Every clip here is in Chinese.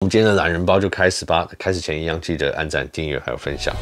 我们今天的懒人包就开始吧。开始前一样，记得按赞、订阅还有分享。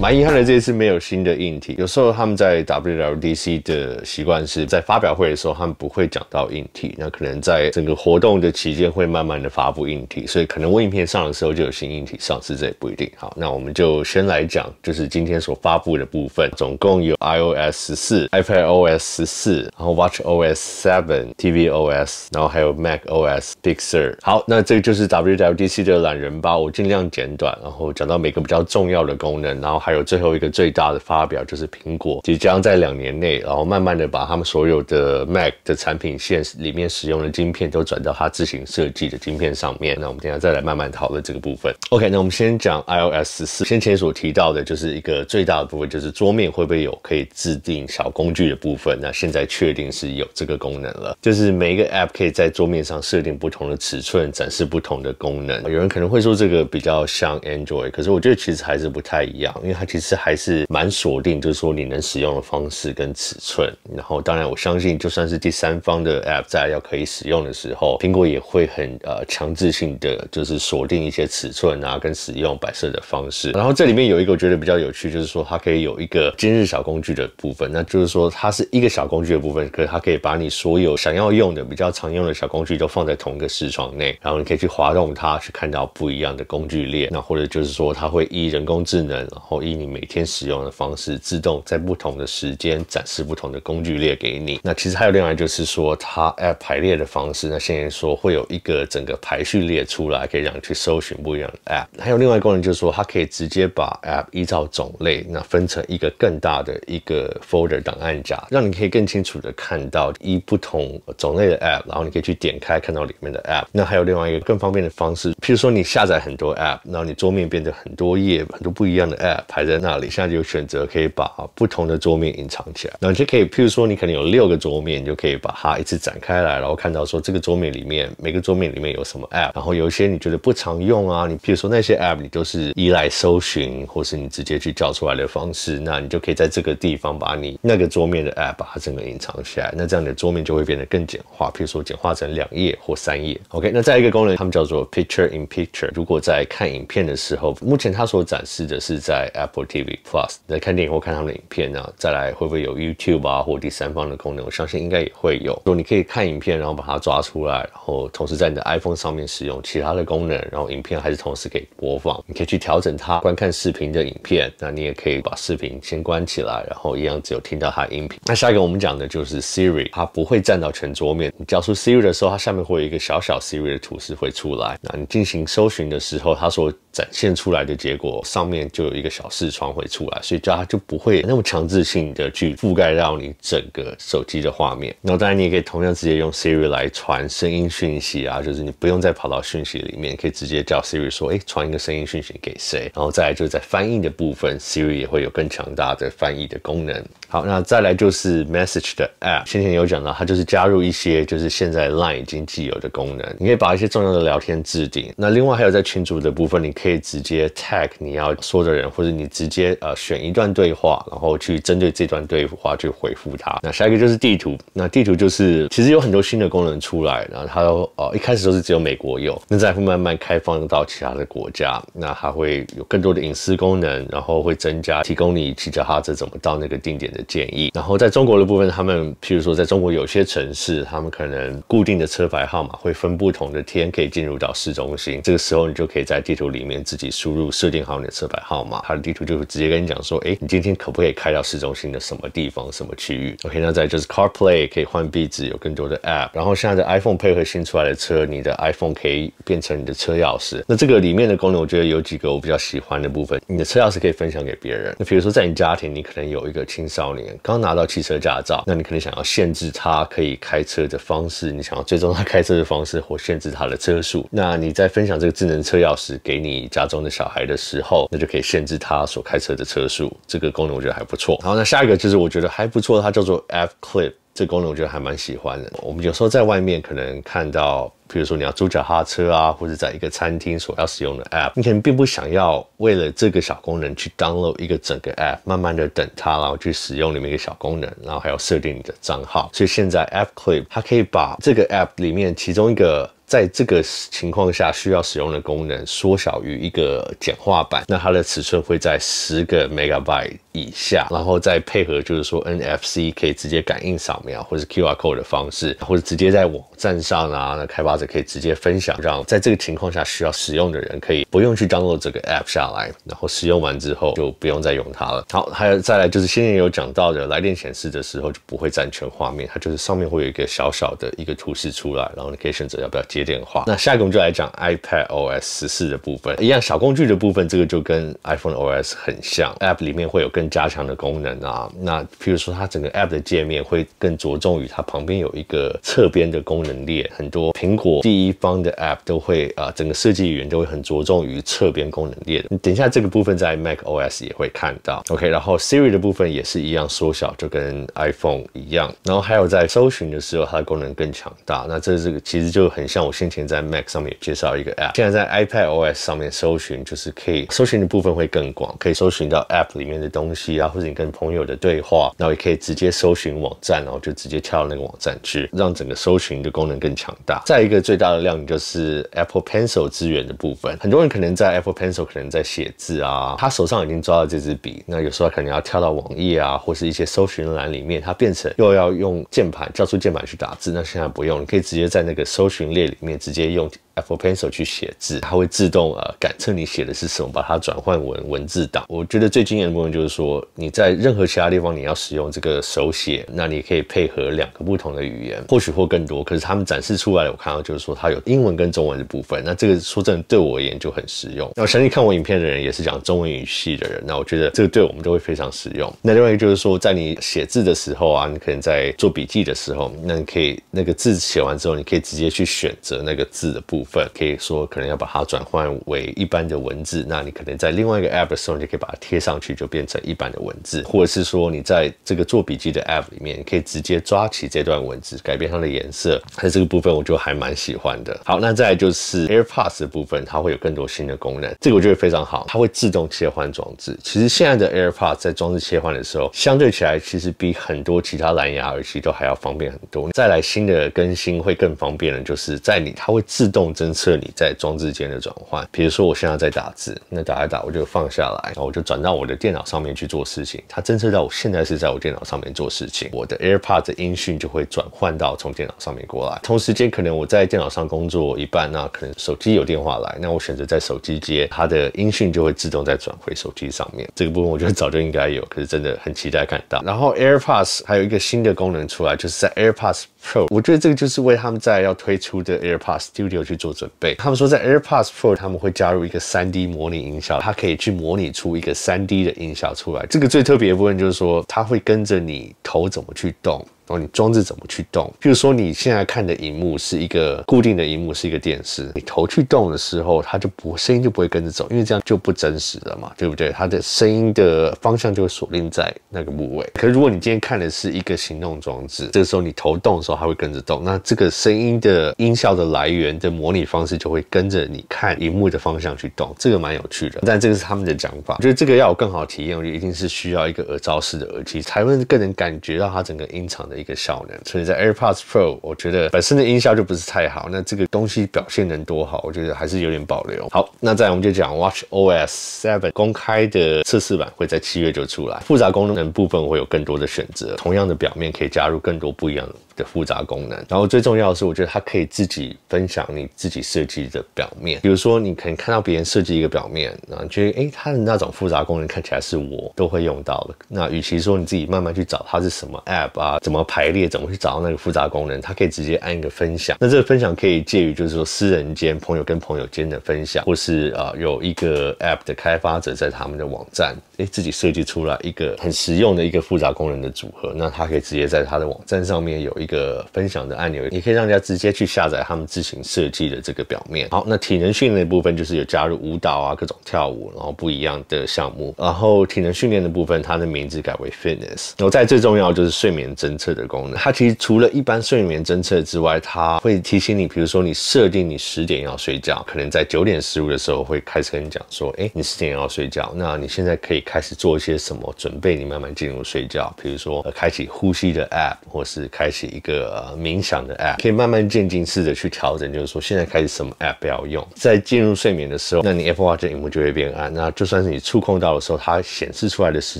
蛮遗憾的，这一次没有新的硬体。有时候他们在 WWDC 的习惯是在发表会的时候，他们不会讲到硬体，那可能在整个活动的期间会慢慢的发布硬体，所以可能我影片上的时候就有新硬体上市，这也不一定。好，那我们就先来讲，就是今天所发布的部分，总共有 iOS 14、iPadOS 14，然后 watchOS 7、tvOS， 然后还有 macOS Big Sur。好，那这个就是 WWDC 的懒人包，我尽量简短，然后讲到每个比较重要的功能，然后还有最后一个最大的发表，就是苹果即将在2年内，然后慢慢的把他们所有的 Mac 的产品线里面使用的晶片都转到它自行设计的晶片上面。那我们等一下再来慢慢讨论这个部分。OK， 那我们先讲 iOS 14。先前所提到的就是一个最大的部分，就是桌面会不会有可以制定小工具的部分。那现在确定是有这个功能了，就是每一个 App 可以在桌面上设定不同的尺寸，展示不同的功能。有人可能会说这个比较像 Android， 可是我觉得其实还是不太一样，因为它其实还是蛮锁定，就是说你能使用的方式跟尺寸。然后当然我相信就算是第三方的 App 在要可以使用的时候，苹果也会很强制性的就是锁定一些尺寸啊跟使用摆设的方式。然后这里面有一个我觉得比较有趣，就是说它可以有一个今日小工具的部分，那就是说它是一个小工具的部分，可是它可以把你所有想要用的比较常用的小工具都放在同一个视窗内，然后你可以去滑动它，去看到不一样的工具列。那或者就是说它会依人工智能，然后依你每天使用的方式，自动在不同的时间展示不同的工具列给你。那其实还有另外就是说它 App 排列的方式，那现在说会有一个整个排序列出来，可以让你去搜寻不一样的 App。还有另外一个功能就是说它可以直接把 App 依照种类那分成一个更大的一个 folder 档案夹，让你可以更清楚的看到依不同种类的 App， 然后你可以去点开看到里面的 App。那还有另外一个更方便的方式，譬如说你下载很多 App， 然后你桌面变成很多页，很多不一样的 App 排在那里，现在就有选择可以把不同的桌面隐藏起来。然后你就可以，譬如说你可能有6个桌面，你就可以把它一次展开来，然后看到说这个桌面里面每个桌面里面有什么 App， 然后有一些你觉得不常用啊，你譬如说那些 App 你都是依赖搜寻或是你直接去叫出来的方式，那你就可以在这个地方把你那个桌面的 App 把它整个隐藏起来，那这样你的桌面就会变得更简化，譬如说简化成2页或3页。OK， 那再一个功能他们叫做 Picture in Picture， 如果在看影片的时候，目前它所展示的是在 Apple TV Plus， 在看电影或看他们的影片啊，再来会不会有 YouTube 啊或第三方的功能，我相信应该也会有。说你可以看影片，然后把它抓出来，然后同时在你的 iPhone 上面使用其他的功能，然后影片还是同时可以播放，你可以去调整它观看视频的影片，那你也可以把视频先关起来，然后一样只有听到它的音频。那下一个我们讲的就是 Siri， 它不会占到全桌面，你叫出 Siri 的时候，它下面会有一个小小 Siri 的图示会出来，那你进行搜寻的时候，它所展现出来的结果上面就有一个小视窗会出来，所以它就不会那么强制性的去覆盖到你整个手机的画面。然后当然你也可以同样直接用 Siri 来传声音讯息啊，就是你不用再跑到讯息里面，可以直接叫 Siri 说传一个声音讯息给谁。然后再来就是在翻译的部分， Siri 也会有更强大的翻译的功能。好，那再来就是 Message 的 App， 先前有讲到它就是加入一些就是现在 LINE 已经既有的功能，你可以把一些重要的聊天置顶。那另外还有在群组的部分，你可以直接 tag 你要说的人，或者你直接选一段对话，然后去针对这段对话去回复它。那下一个就是地图，那地图就是其实有很多新的功能出来，然后它一开始都是只有美国有，那再会慢慢开放到其他的国家，那它会有更多的隐私功能，然后会增加提供你骑脚踏车怎么到那个定点的建议。然后在中国的部分，他们譬如说在中国有些城市，他们可能固定的车牌号码会分不同的天可以进入到市中心，这个时候你就可以在地图里面自己输入设定好你的车牌号码，它的地图就会直接跟你讲说，你今天可不可以开到市中心的什么地方什么区域。 OK， 那再就是 CarPlay 可以换壁纸，有更多的 App， 然后现在的 iPhone 配合新出来的车，你的 iPhone 可以变成你的车钥匙。那这个里面的功能我觉得有几个我比较喜欢的部分，你的车钥匙可以分享给别人。那比如说在你家庭，你可能有一个青少年刚拿到汽车驾照，那你可能想要限制他可以开车的方式，你想要追踪他开车的方式或限制他的车速，那你在分享这个智能车钥匙给你家中的小孩的时候，那就可以限制他所开车的车速，这个功能我觉得还不错。好，那下一个就是我觉得还不错，它叫做 App Clip，这个功能我觉得还蛮喜欢的。我们有时候在外面可能看到比如说你要租脚踏车啊，或者在一个餐厅所要使用的 App， 你可能并不想要为了这个小功能去 download 一个整个 App， 慢慢的等它，然后去使用里面一个小功能，然后还要设定你的账号。所以现在 App Clip 它可以把这个 App 里面其中一个在这个情况下需要使用的功能缩小于一个简化版，那它的尺寸会在10个 megabyte 以下，然后再配合就是说 NFC 可以直接感应扫描，或是 QR code 的方式，或者直接在网站上啊，那开发者可以直接分享，让在这个情况下需要使用的人可以不用去 download 这个 app 下来，然后使用完之后就不用再用它了。好，还有再来就是先前有讲到的，来电显示的时候就不会占全画面，它就是上面会有一个小小的一个图示出来，然后你可以选择要不要接电话。那下一个我们就来讲 iPadOS 14的部分，一样小工具的部分，这个就跟 iPhone OS 很像 ，App 里面会有更加强的功能啊。那譬如说它整个 App 的界面会更着重于它旁边有一个侧边的功能列，很多苹果第一方的 App 都会整个设计语言都会很着重于侧边功能列的。你等一下这个部分在 macOS 也会看到。OK， 然后 Siri 的部分也是一样缩小，就跟 iPhone 一样。然后还有在搜寻的时候，它的功能更强大。那这个其实就很像我先前在 Mac 上面也介绍一个 App， 现在在 iPadOS 上面搜寻，就是可以搜寻的部分会更广，可以搜寻到 App 里面的东西啊，或者你跟朋友的对话，然后也可以直接搜寻网站，然后就直接跳到那个网站去，让整个搜寻的功能更强大。再一个最大的亮点就是 Apple Pencil 资源的部分，很多人可能在 Apple Pencil 可能在写字啊，他手上已经抓到这支笔，那有时候可能要跳到网页啊，或是一些搜寻栏里面，它变成又要用键盘叫出键盘去打字，那现在不用，你可以直接在那个搜寻列里面直接用 Apple Pencil 去写字，它会自动感测你写的是什么，把它转换文字档。我觉得最惊艳的部分就是说，你在任何其他地方你要使用这个手写，那你可以配合2个不同的语言，或许或更多。可是他们展示出来的，我看到就是说它有英文跟中文的部分。那这个说真的对我而言就很实用。那我相信看我影片的人也是讲中文语系的人，那我觉得这个对我们都会非常实用。那另外一个就是说，在你写字的时候啊，你可能在做笔记的时候，那你可以那个字写完之后，你可以直接去选择那个字的部分，可以说可能要把它转换为一般的文字，那你可能在另外一个 App 的时候，你就可以把它贴上去，就变成一般的文字，或者是说你在这个做笔记的 App 里面，你可以直接抓起这段文字，改变它的颜色。在这个部分我就还蛮喜欢的。好，那再来就是 AirPods 的部分，它会有更多新的功能，这个我觉得非常好，它会自动切换装置。其实现在的 AirPods 在装置切换的时候，相对起来其实比很多其他蓝牙耳机都还要方便很多。再来新的更新会更方便的，就是它会自动侦测你在装置间的转换。比如说我现在在打字，那打一打我就放下来，然后我就转到我的电脑上面去做事情，它侦测到我现在是在我电脑上面做事情，我的 AirPods 的音讯就会转换到从电脑上面过来。同时间可能我在电脑上工作一半，那可能手机有电话来，那我选择在手机接，它的音讯就会自动再转回手机上面。这个部分我觉得早就应该有，可是真的很期待看到。然后 AirPods 还有一个新的功能出来，就是在 AirPods Pro， 我觉得这个就是为他们在要推出的 AirPods Studio 去做准备。他们说在 AirPods Pro 他们会加入一个 3D 模拟音效，它可以去模拟出一个 3D 的音效出来。这个最特别的部分就是说，它会跟着你头怎么去动，然后你装置怎么去动。譬如说你现在看的荧幕是一个固定的荧幕，是一个电视，你头去动的时候，它就声音就不会跟着走，因为这样就不真实了嘛，对不对？它的声音的方向就会锁定在那个部位。可是如果你今天看的是一个行动装置，这个时候你头动的时候，它会跟着动，那这个声音的音效的来源的模拟方式就会跟着你看荧幕的方向去动，这个蛮有趣的。但这个是他们的讲法，我觉得这个要有更好的体验，我觉得一定是需要一个耳罩式的耳机，才会更能感觉到它整个音场的一个效能。所以在 AirPods Pro 我觉得本身的音效就不是太好，那这个东西表现能多好，我觉得还是有点保留。好，那再来我们就讲 watchOS 7公开的测试版会在7月就出来，复杂功能部分会有更多的选择，同样的表面可以加入更多不一样的复杂功能。然后最重要的是，我觉得它可以自己分享你自己设计的表面，比如说你可能看到别人设计一个表面，然后你觉得它的那种复杂功能看起来是我都会用到的，那与其说你自己慢慢去找它是什么 app 啊，怎么排列，怎么去找到那个复杂功能，它可以直接按一个分享。那这个分享可以介于就是说私人间朋友跟朋友间的分享，或是有一个 app 的开发者在他们的网站自己设计出来一个很实用的一个复杂功能的组合，那他可以直接在他的网站上面有一个分享的按钮，也可以让大家直接去下载他们自行设计的这个表面。好，那体能训练的部分就是有加入舞蹈啊，各种跳舞，然后不一样的项目。然后体能训练的部分，它的名字改为 Fitness。然后再最重要就是睡眠侦测的功能，它其实除了一般睡眠侦测之外，它会提醒你，比如说你设定你10点要睡觉，可能在9点15的时候会开始跟你讲说，你10点要睡觉，那你现在可以开始做一些什么准备，你慢慢进入睡觉，比如说开启呼吸的 App， 或是开启一个冥想的 App， 可以慢慢渐进式的去调整，就是说现在开始什么 App 不要用。在进入睡眠的时候，那你 Apple Watch 的萤幕就会变暗，那就算是你触控到的时候，它显示出来的时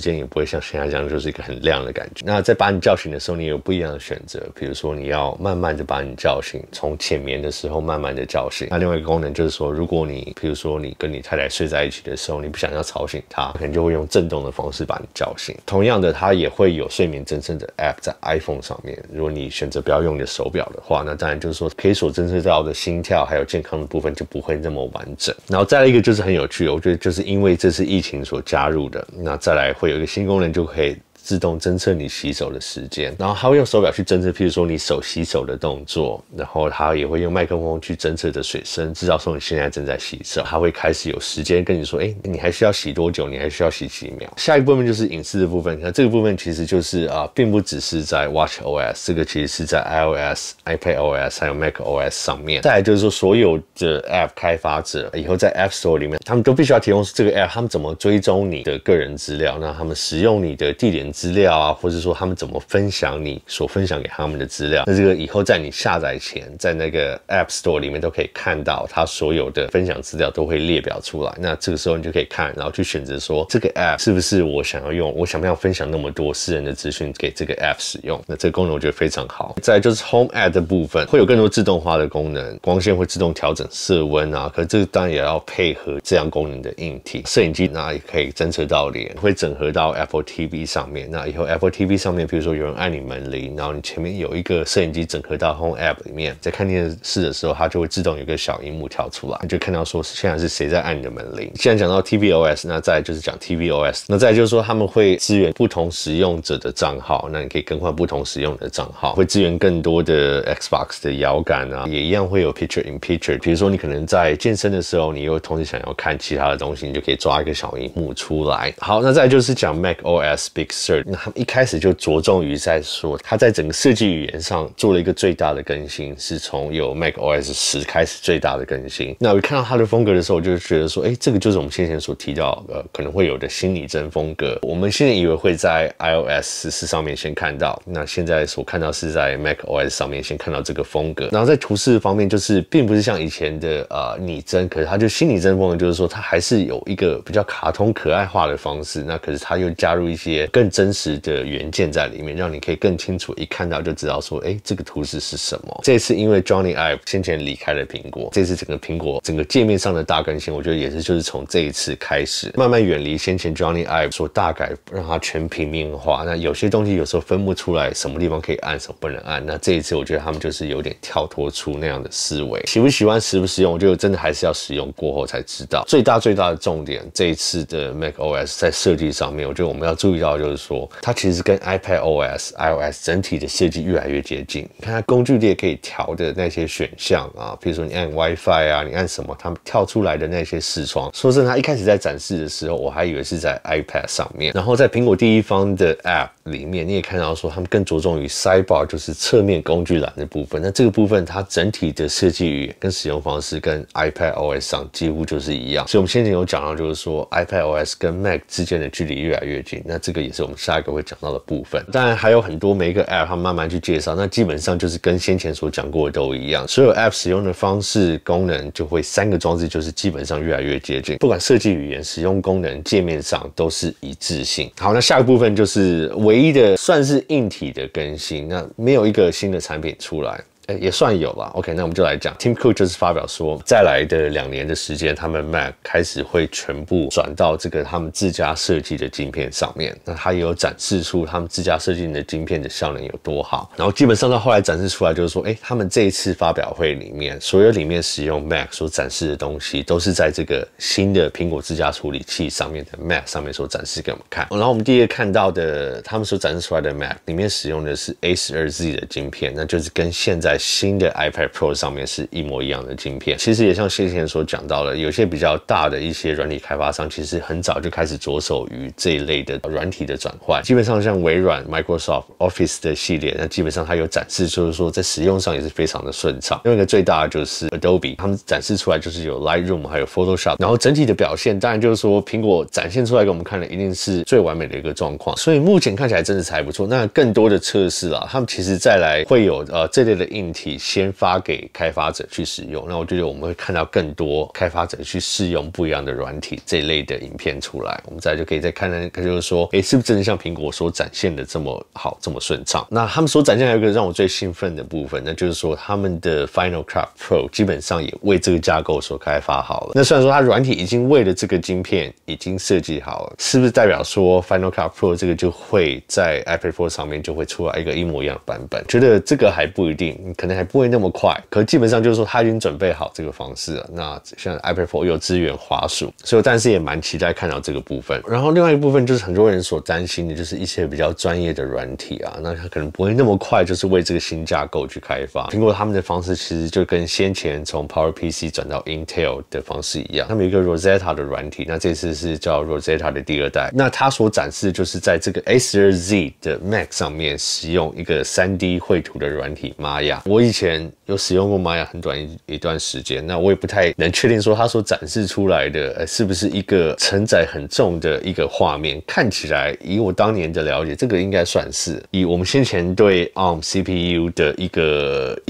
间也不会像现在这样就是一个很亮的感觉。那在把你叫醒的时候，你有不一样的选择，比如说你要慢慢的把你叫醒，从浅眠的时候慢慢的叫醒。那另外一个功能就是说，如果你比如说你跟你太太睡在一起的时候，你不想要吵醒她，可能就会用震动的方式把你叫醒。同样的，它也会有睡眠侦测的 App 在 iPhone 上面。如果你选择不要用你的手表的话，那当然就是说可以所侦测到的心跳还有健康的部分就不会那么完整。然后再来一个就是很有趣的，我觉得就是因为这次疫情所加入的，那再来会有一个新功能，就可以自动侦测你洗手的时间，然后它会用手表去侦测，譬如说你手洗手的动作，然后它也会用麦克风去侦测的水声，知道说你现在正在洗手，它会开始有时间跟你说，你还需要洗多久，你还需要洗几秒。下一个部分就是隐私的部分，那这个部分其实就是并不只是在 WatchOS， 这个其实是在 iOS、iPadOS 还有 macOS 上面。再来就是说，所有的 App 开发者以后在 App Store 里面，他们都必须要提供这个 App， 他们怎么追踪你的个人资料，那他们使用你的地点资料啊，或者说他们怎么分享你所分享给他们的资料，那这个以后在你下载前，在那个 App Store 里面都可以看到，它所有的分享资料都会列表出来。那这个时候你就可以看，然后去选择说这个 App 是不是我想要用，我想不想分享那么多私人的资讯给这个 App 使用。那这个功能我觉得非常好。再来就是 Home App 的部分，会有更多自动化的功能，光线会自动调整色温啊，可是这个当然也要配合这样功能的硬体。摄影机那也可以侦测到脸，会整合到 Apple TV 上面。那以后 Apple TV 上面，比如说有人按你门铃，然后你前面有一个摄影机整合到 Home App 里面，在看电视的时候，它就会自动有一个小萤幕跳出来，你就看到说现在是谁在按你的门铃。现在讲到 tvOS， 那再来就是讲 tvOS， 那再来就是说他们会支援不同使用者的账号，那你可以更换不同使用的账号，会支援更多的 Xbox 的摇杆啊，也一样会有 Picture in Picture。比如说你可能在健身的时候，你又同时想要看其他的东西，你就可以抓一个小萤幕出来。好，那再来就是讲 macOS Big Sur， 那他们一开始就着重于在说，它在整个设计语言上做了一个最大的更新，是从有 macOS 10开始最大的更新。那我看到它的风格的时候，我就觉得说，这个就是我们先前所提到可能会有的心理针风格。我们现在以为会在 iOS 14上面先看到，那现在所看到是在 macOS 上面先看到这个风格。然后在图示方面，就是并不是像以前的拟真，可是它就心理针风格，就是说它还是有一个比较卡通可爱化的方式，那可是它又加入一些更真实的元件在里面，让你可以更清楚一看到就知道说，这个图示是什么。这次因为 Johnny Ive 先前离开了苹果，这次整个苹果整个界面上的大更新，我觉得也是就是从这一次开始，慢慢远离先前 Johnny Ive 所大改，让它全平面化。那有些东西有时候分不出来什么地方可以按，什么不能按。那这一次我觉得他们就是有点跳脱出那样的思维。喜不喜欢，实不实用，我觉得真的还是要使用过后才知道。最大的重点，这一次的 macOS 在设计上面，我觉得我们要注意到就是说，它其实跟 iPadOS、iOS 整体的设计越来越接近。你看它工具列可以调的那些选项啊，比如说你按 WiFi 啊，你按什么，它们跳出来的那些视窗，说真的，它一开始在展示的时候，我还以为是在 iPad 上面。然后在苹果第一方的 App 里面，你也看到说他们更着重于 Sidebar， 就是侧面工具栏的部分。那这个部分它整体的设计语言跟使用方式跟 iPadOS 上几乎就是一样。所以我们先前有讲到，就是说 iPadOS 跟 Mac 之间的距离越来越近。那这个也是我们下一个会讲到的部分。当然还有很多每一个 App 他们慢慢去介绍，那基本上就是跟先前所讲过的都一样。所有 App 使用的方式、功能就会3个装置就是基本上越来越接近，不管设计语言、使用功能、界面上都是一致性。好，那下个部分就是唯一的算是硬体的更新，那没有一个新的产品出来。也算有啦。OK， 那我们就来讲 ，Tim Cook 就是发表说，再来的2年的时间，他们 Mac 开始会全部转到这个他们自家设计的晶片上面。那他也有展示出他们自家设计的晶片的效能有多好。然后基本上到后来展示出来就是说，他们这一次发表会里面，所有里面使用 Mac 所展示的东西，都是在这个新的苹果自家处理器上面的 Mac 上面所展示给我们看。然后我们第一个看到的，他们所展示出来的 Mac 里面使用的是 A12Z 的晶片，那就是跟现在新的 iPad Pro 上面是一模一样的晶片。其实也像先前所讲到的，有些比较大的一些软体开发商，其实很早就开始着手于这一类的软体的转换。基本上像微软、Microsoft Office 的系列，那基本上它有展示，就是说在使用上也是非常的顺畅。另外一个最大的就是 Adobe， 他们展示出来就是有 Lightroom 还有 Photoshop， 然后整体的表现当然就是说苹果展现出来给我们看的一定是最完美的一个状况，所以目前看起来真的是还不错。那更多的测试啦，他们其实再来会有这类的硬体先发给开发者去使用。那我觉得我们会看到更多开发者去试用不一样的软体这一类的影片出来，我们再就可以再看看，就是说，是不是真的像苹果所展现的这么好，这么顺畅？那他们所展现还有一个让我最兴奋的部分，那就是说他们的 Final Cut Pro 基本上也为这个架构所开发好了。那虽然说它软体已经为了这个晶片已经设计好了，是不是代表说 Final Cut Pro 这个就会在 iPad Pro 上面就会出来一个一模一样的版本？觉得这个还不一定，可能还不会那么快。可基本上就是说他已经准备好这个方式了。那像 iPad Pro 有支援滑鼠，所以我但是也蛮期待看到这个部分。然后另外一个部分就是很多人所担心的，就是一些比较专业的软体啊，那它可能不会那么快就是为这个新架构去开发。苹果他们的方式其实就跟先前从 PowerPC 转到 Intel 的方式一样，他们有一个 Rosetta 的软体，那这次是叫 Rosetta 的第2代。那它所展示就是在这个 A12Z 的 Mac 上面使用一个 3D 绘图的软体 Maya。我以前有使用过 Maya 很短一段时间，那我也不太能确定说它所展示出来的是不是一个承载很重的一个画面。看起来以我当年的了解，这个应该算是以我们先前对 ARM CPU 的一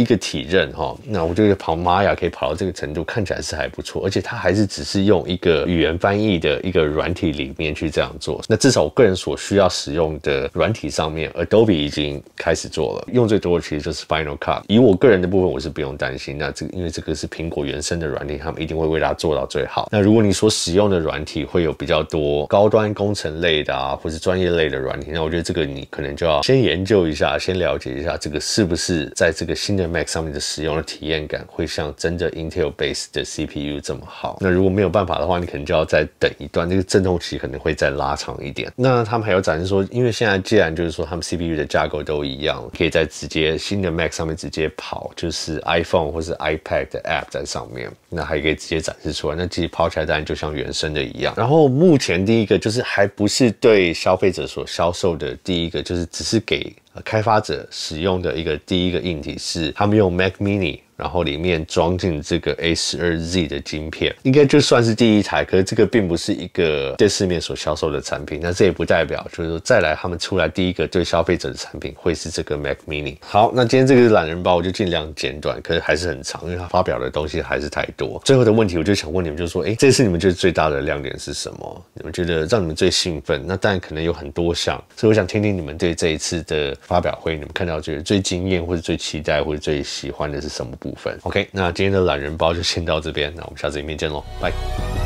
个体认哈，那我觉得跑 Maya 可以跑到这个程度，看起来是还不错，而且它还是只是用一个语言翻译的一个软体里面去这样做。那至少我个人所需要使用的软体上面 ，Adobe 已经开始做了，用最多的其实就是 Final Cut。以我个人的部分，我是不用担心。那因为这个是苹果原生的软体，他们一定会为它做到最好。那如果你所使用的软体会有比较多高端工程类的啊，或是专业类的软体，那我觉得这个你可能就要先研究一下，先了解一下这个是不是在这个新的 Mac 上面的使用的体验感会像真的 Intel base 的 CPU 这么好。那如果没有办法的话，你可能就要再等一段，这个阵痛期可能会再拉长一点。那他们还有展示说，因为现在既然就是说他们 CPU 的架构都一样，可以在直接新的 Mac 上面直接跑，就是 iPhone 或是 iPad 的 App 在上面，那还可以直接展示出来。那其实跑起来当然就像原生的一样。然后目前第一个就是还不是对消费者所销售的第一个，就是只是给开发者使用的第一个硬体是他们用 Mac Mini，然后里面装进这个 A12Z 的晶片，应该就算是第一台。可是这个并不是一个对市面所销售的产品，那这也不代表就是说再来他们出来第一个对消费者的产品会是这个 Mac Mini。好，那今天这个懒人包我就尽量简短，可是还是很长，因为它发表的东西还是太多。最后的问题我就想问你们，就是说，这次你们觉得最大的亮点是什么？你们觉得让你们最兴奋？那当然可能有很多项，所以我想听听你们对这一次的发表会，你们看到觉得最惊艳，或者最期待，或者最喜欢的是什么部分？OK， 那今天的懒人包就先到这边，那我们下次影片见喽，拜。